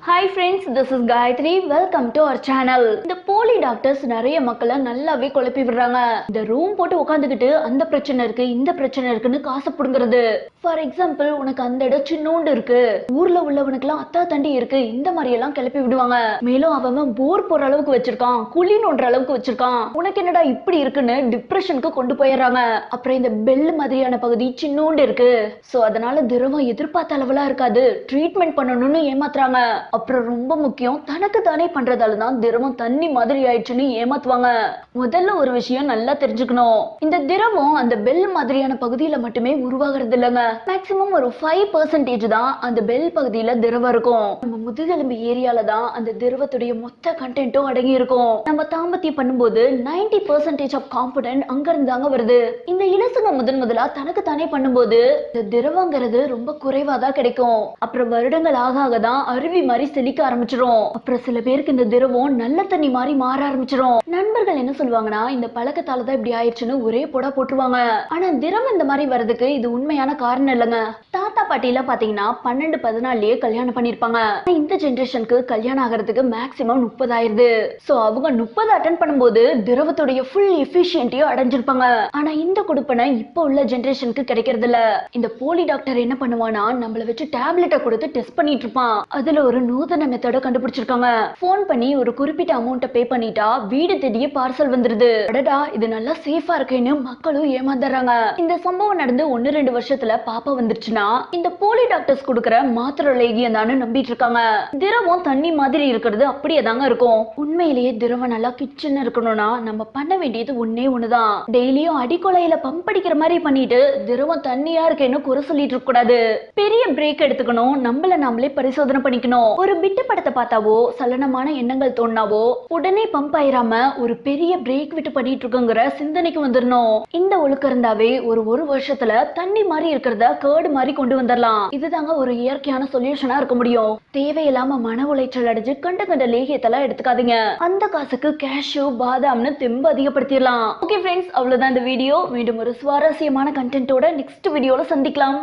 Hi friends, this is Gayatri. Welcome to our channel. இந்த போலி doctors நிறைய மக்களை நல்லாவே குழப்பி விடுறாங்க. இந்த ரூம் போட்டு உட்காந்துக்கிட்டு அந்த பிரச்சனை இருக்கு இந்த பிரச்சனை இருக்குன்னு காசு புடுங்கிறது. ஃபார் எக்ஸாம்பிள், உனக்கு அந்த இடம் சின்னோண்டு இருக்கு, ஊர்ல உள்ளவனுக்குலாம் அத்தா தண்டி இருக்கு, இந்த மாதிரி எல்லாம் கிளப்பி விடுவாங்க. மேலும் அவன் போர் போற அளவுக்கு வச்சிருக்கான், குழி நோன்ற அளவுக்கு வச்சிருக்கான், உனக்கு என்னடா இப்படி இருக்குன்னு டிப்ரெஷனுக்கு கொண்டு போயிடுறாங்க. அப்புறம் இந்த பெல் மாதிரியான பகுதி சின்னோண்டு இருக்கு, சோ அதனால திரவம் எதிர்பார்த்த அளவுல இருக்காது, ட்ரீட்மெண்ட் பண்ணணும்னு ஏமாத்துறாங்க. அப்புறம் ரொம்ப முக்கியம், தனக்கு தானே பண்றதாலதான் திரவம் தண்ணி மாதிரி ஆயிடுச்சுன்னு ஏமாத்துவாங்க. முதல்ல ஒரு விஷயம் நல்லா தெரிஞ்சுக்கணும், இந்த திரவம் அந்த பெல் மாதிரியான பகுதியில மட்டுமே உருவாகிறது இல்லைங்க. மேக்சிமம் ஒரு 5% தான் அந்த பெல் பகுதியில திரவம் இருக்கும். நம்ம முதுகெலும்பு ஏரியால தான் அந்த திரவத்துடைய மொத்த கண்டென்ட்டும் அடங்கி இருக்கும். நம்ம தாம்பத்தியம் பண்ணும்போது 90% ஆஃப் காம்பனன்ட் அங்க இருந்தாங்க வருது. இந்த இலசுங்க முதலா தனக்கு தானே பண்ணும்போது இந்த திரவங்கிறது ரொம்ப குறைவா தான் கிடைக்கும். அப்புறம் வருடங்கள் ஆக தான் அருவி மாதிரி செழிக்க ஆரம்பிச்சிரும். அப்புறம் சில பேருக்கு இந்த திரவம் நல்ல தண்ணி மாதிரி மாற ஆரம்பிச்சிரும். நண்பர்கள் என்ன சொல்லுவாங்கன்னா, இந்த பழக்கத்தால தான் இப்படி ஆயிடுச்சுன்னு ஒரே போடா போட்டுருவாங்க. ஆனா திரவம் இந்த மாதிரி வர்றதுக்கு இது உண்மையான காரணம் இல்லைங்க. தாத்தா பாட்டி எல்லாம் பாத்தீங்கன்னா 12-14லயே கல்யாணம் பண்ணிருப்பாங்க. இந்த ஜெனரேஷனுக்கு கல்யாணம் ஆகிறதுக்கு மேக்சிமம் 30 ஆயிருது. சோ அவங்க 30 அட்டென்ட் பண்ணும்போது திரவத்துடைய ஃபுல் எஃபிஷியன்ட்டியும் அடைஞ்சிருப்பாங்க. ஆனா இந்த கொடுப்பனை இப்ப உள்ள ஜெனரேஷனுக்கு கிடைக்கிறது இல்ல. இந்த போலி டாக்டர் என்ன பண்ணுவானா, நம்மள வச்சு டேப்லெட்டை கொடுத்து டெஸ்ட் பண்ணிட்டு இருப்பான். அதுல ஒரு நூதன மெத்தட கண்டுபிடிச்சிருக்காங்க. போன் பண்ணி ஒரு குறிப்பிட்ட அமௌண்ட்டை பே பண்ணிட்டா வீடு தேடியே பார்சல் வந்துருது. அடடா, இது நல்லா சேஃபா இருக்கேன்னு மக்களும் ஏமாந்துறாங்க. இந்த சம்பவம் நடந்து 1-2 வருஷத்துல பாப்பா வந்துருச்சுன்னா இந்த போலி டாக்டர்ஸ் கொடுக்கற மாத்திரை லேகியம் தான் நம்பிட்டு இருக்காங்க. திரவம் தண்ணி மாதிரி இருக்கிறது அப்படியே தாங்க இருக்கும். உண்மையிலேயே திரவம் நல்லா கிச்சன் இருக்கணும்னா நம்ம பண்ண வேண்டியது ஒன்னே ஒண்ணுதான், டெய்லியும் அடிக்கொலையில பம்ப் அடிக்கிற மாதிரி பண்ணிட்டு திரவம் தண்ணியா இருக்கேன்னு குறை சொல்லிட்டு இருக்க கூடாது. பெரிய பிரேக் எடுத்துக்கணும், நம்மள நாமளே பரிசோதனை பண்ணிக்கணும். ஒரு பிட்டு படத்தை பார்த்தாவோ சலனமான எண்ணங்கள் தோணாவோ உடனே பம்ப் ஆயிராம ஒரு பெரிய பிரேக் விட்டு பண்ணிட்டு இருக்குங்கிற சிந்தனைக்கு வந்துடணும். இந்த ஒழுக்கம் இருந்தாவே ஒரு வருஷத்துல தண்ணி மாதிரி இருக்கிறத கேர்டு மாதிரி கொண்டு வந்துடலாம். இதுதாங்க ஒரு இயற்கையான சொல்யூஷனா இருக்க முடியும். தேவையில்லாம மன உளைச்சல் அடைஞ்சு கண்ட லேகியத்தெல்லாம் எடுத்துக்காதீங்க. அந்த காசுக்கு கேஷ்யூ பாதாம்னு தெம்பு அதிகப்படுத்திடலாம். ஓகே ஃப்ரெண்ட்ஸ், அவ்வளவுதான் இந்த வீடியோ. மீண்டும் ஒரு சுவாரஸ்யமான கண்டென்ட்டோட நெக்ஸ்ட் வீடியோல சந்திக்கலாம்.